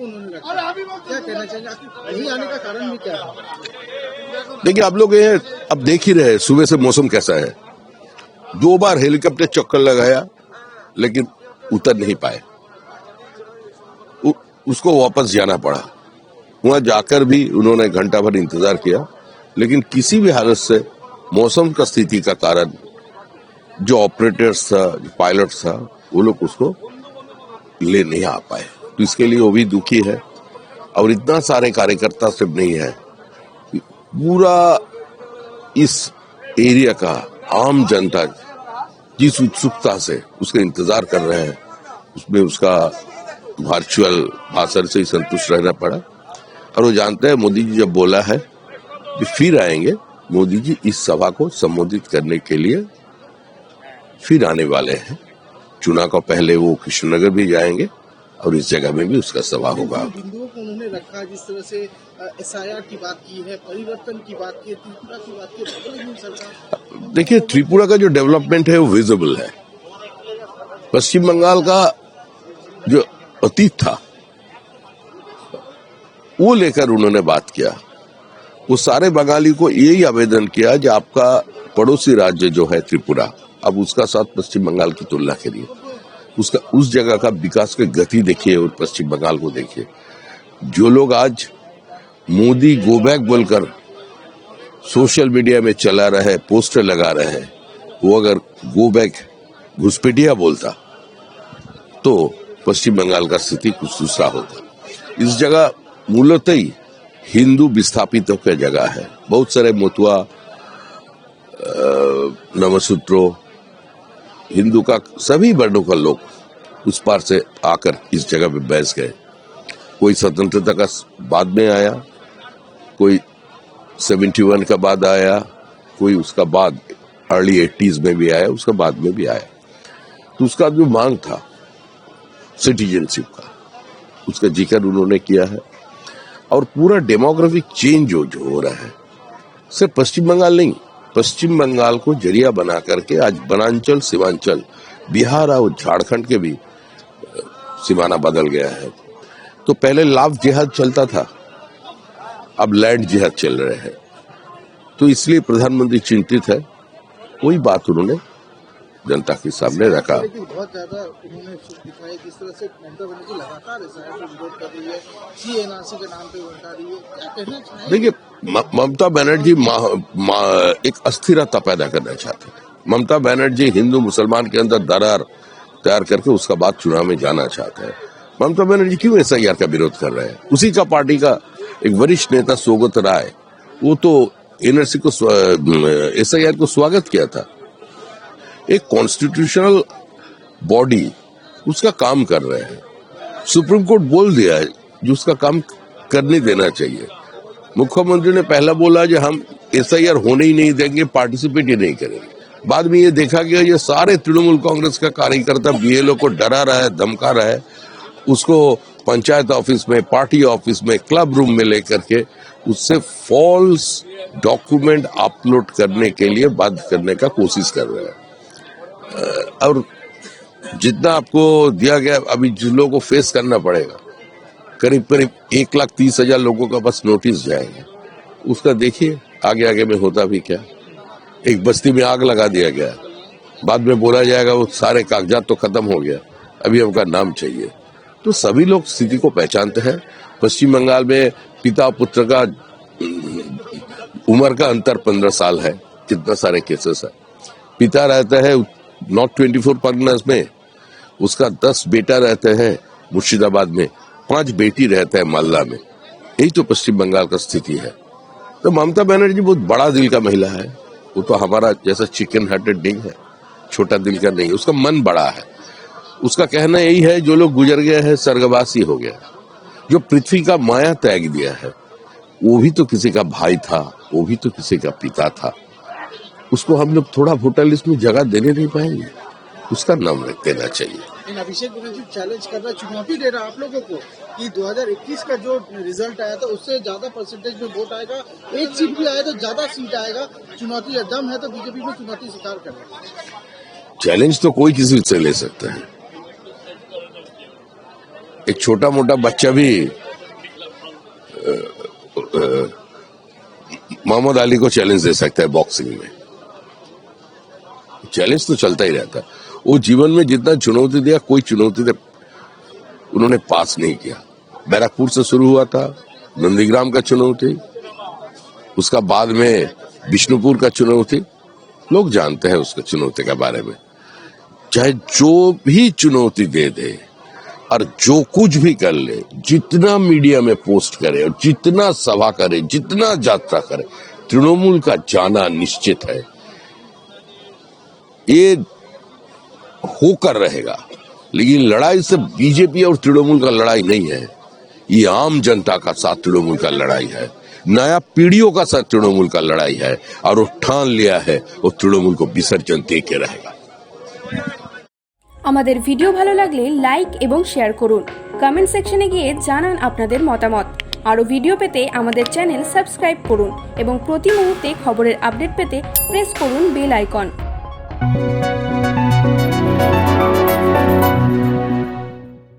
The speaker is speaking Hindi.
उन्होंने रखा, क्या कहना चाहेंगे, नहीं आने का कारण भी क्या है? देखिए, आप लोग ये अब देख ही रहे हैं सुबह से मौसम कैसा है। 2 बार हेलीकॉप्टर चक्कर लगाया लेकिन उतर नहीं पाए, उसको वापस जाना पड़ा। वहां जाकर भी उन्होंने घंटा भर इंतजार किया, लेकिन किसी भी हालत से मौसम का स्थिति का कारण जो ऑपरेटर्स था, जो पायलट था, वो लोग उसको ले नहीं आ पाए। तो इसके लिए वो भी दुखी है। और इतना सारे कार्यकर्ता सिर्फ नहीं है, पूरा इस एरिया का आम जनता जिस उत्सुकता से उसका इंतजार कर रहे हैं, उसमें उसका वर्चुअल भाषण से ही संतुष्ट रहना पड़ा। और वो जानते हैं मोदी जी जब बोला है कि फिर आएंगे, मोदी जी इस सभा को संबोधित करने के लिए फिर आने वाले हैं। चुनाव का पहले वो कृष्णनगर भी जाएंगे और इस जगह में भी उसका सभा होगा। बिंदुओं को उन्होंने रखा, जिस तरह से SIR की बात की है, परिवर्तन की बात की है, त्रिपुरा की बात की है। देखिए, त्रिपुरा का जो डेवलपमेंट है वो विजिबल है। पश्चिम बंगाल का जो अतीत था वो लेकर उन्होंने बात किया। वो सारे बंगाली को यही आवेदन किया कि आपका पड़ोसी राज्य जो है त्रिपुरा, अब उसका साथ पश्चिम बंगाल की तुलना करिए, उसका उस जगह का विकास की गति देखिए और पश्चिम बंगाल को देखिए। जो लोग आज मोदी गो बैक बोलकर सोशल मीडिया में चला रहे हैं, पोस्टर लगा रहे हैं, वो अगर गो बैक घुसपैठिया बोलता तो पश्चिम बंगाल का स्थिति कुछ दूसरा होता। इस जगह मूलतः ही हिंदू विस्थापितों की जगह है। बहुत सारे मोतुआ, नमसूत्रों, हिंदू का सभी वर्णों का लोग उस पार से आकर इस जगह पे बैस गए। कोई स्वतंत्रता का बाद में आया, कोई 71 का बाद आया, कोई उसका बाद अर्ली 80s में भी आया, उसका बाद में भी आया। तो उसका जो मांग था सिटीजनशिप का, उसका जिक्र उन्होंने किया है। और पूरा डेमोग्राफिक चेंज जो हो रहा है, सिर्फ पश्चिम बंगाल नहीं, पश्चिम बंगाल को जरिया बना करके आज वनांचल, सीमांचल, बिहार और झारखंड के भी सीमाना बदल गया है। तो पहले लाभ जिहाद चलता था, अब लैंड जिहाद चल रहे हैं। तो इसलिए प्रधानमंत्री चिंतित है। वही बात उन्होंने जनता के सामने रखा। बहुत ज्यादा उन्होंने दिखाया, जिस तरह से ममता बनर्जी लगातार विरोध कर रही है, CNRC के नाम पे बता रही है, क्या कहना चाहिए? देखिए, ममता बनर्जी एक अस्थिरता पैदा करना चाहती है। ममता बनर्जी हिंदू मुसलमान के अंदर दरार तैयार करके उसका बाद चुनाव में जाना चाहते हैं। ममता बनर्जी क्यों SIR का विरोध कर रहे हैं? उसी का पार्टी का एक वरिष्ठ नेता सौगत राय, वो तो NRC को SIR को स्वागत किया था। एक कॉन्स्टिट्यूशनल बॉडी उसका काम कर रहे हैं, सुप्रीम कोर्ट बोल दिया है जो उसका काम करने देना चाहिए। मुख्यमंत्री ने पहला बोला कि हम SIR होने ही नहीं देंगे, पार्टिसिपेट ही नहीं करेंगे। बाद में ये देखा गया ये सारे तृणमूल कांग्रेस का कार्यकर्ता BLO को डरा रहा है, धमका रहा है, उसको पंचायत ऑफिस में, पार्टी ऑफिस में, क्लब रूम में लेकर के उससे फॉल्स डॉक्यूमेंट अपलोड करने के लिए बाध्य करने का कोशिश कर रहे हैं। और जितना आपको दिया गया, अभी जिन लोगों को फेस करना पड़ेगा, करीब करीब 1,30,000 लोगों का बस नोटिस जाएंगे। उसका देखिए आगे आगे में होता भी क्या। एक बस्ती में आग लगा दिया गया, बाद में बोला जाएगा वो सारे कागजात तो खत्म हो गया, अभी उनका नाम चाहिए। तो सभी लोग स्थिति को पहचानते हैं। पश्चिम बंगाल में पिता पुत्र का उम्र का अंतर 15 साल है, कितना सारे केसेस है। पिता रहता है नॉर्थ 24 परगनास में, उसका 10 बेटा रहते हैं मुर्शिदाबाद में, 5 बेटी रहता है मालदा में। यही तो पश्चिम बंगाल का स्थिति है। तो ममता बनर्जी बहुत बड़ा दिल का महिला है। वो तो हमारा जैसा चिकन हार्टेड नहीं है, छोटा दिल का नहीं, उसका मन बड़ा है। उसका कहना यही है जो लोग गुजर गए हैं स्वर्गवासी हो गया, जो पृथ्वी का माया त्याग दिया है, वो भी तो किसी का भाई था, वो भी तो किसी का पिता था। उसको हम लोग थोड़ा वोटर लिस्ट में जगह देने नहीं पाएंगे, उसका नाम रख देना चाहिए। अभिषेक बनर्जी चैलेंज कर रहा, चुनौती दे रहा आप लोगों को कि 2021 का जो रिजल्ट आया था उससे ज्यादा परसेंटेज में वोट आएगा, एक सीट भी आया तो ज्यादा सीट आएगा, चुनौती दम है तो बीजेपी में चुनौती स्वीकार कर रहा है। चैलेंज तो कोई किसी से ले सकता है, एक छोटा मोटा बच्चा भी मोहम्मद अली को चैलेंज दे सकता है बॉक्सिंग में। चैलेंज तो चलता ही रहता है। वो जीवन में जितना चुनौती दिया, कोई चुनौती उन्होंने पास नहीं किया। बैरकपुर से शुरू हुआ था, नंदीग्राम का चुनौती, उसका बाद में विष्णुपुर का चुनौती। लोग जानते हैं उसका चुनौती के बारे में। चाहे जो भी चुनौती दे दे और जो कुछ भी कर ले, जितना मीडिया में पोस्ट करे और जितना सभा करे, जितना यात्रा करे, तृणमूल का जाना निश्चित है। ये होकर रहेगा। लेकिन लड़ाई सिर्फ बीजेपी और तृणमूल का लड़ाई नहीं है, ये आम जनता का साथ तृणमूल का लड़ाई है, नया पीढ़ियों का साथ तृणमूल का लड़ाई है। और वो ठान लिया है वो तृणमूल को विसर्जन दे के रहेगा। আমাদের ভিডিও ভালো লাগলে লাইক এবং শেয়ার করুন। কমেন্ট সেকশনে গিয়ে জানান আপনাদের মতামত। আরও ভিডিও পেতে আমাদের চ্যানেল সাবস্ক্রাইব করুন এবং প্রতি মুহূর্তে খবরের আপডেট পেতে প্রেস করুন বেল আইকন।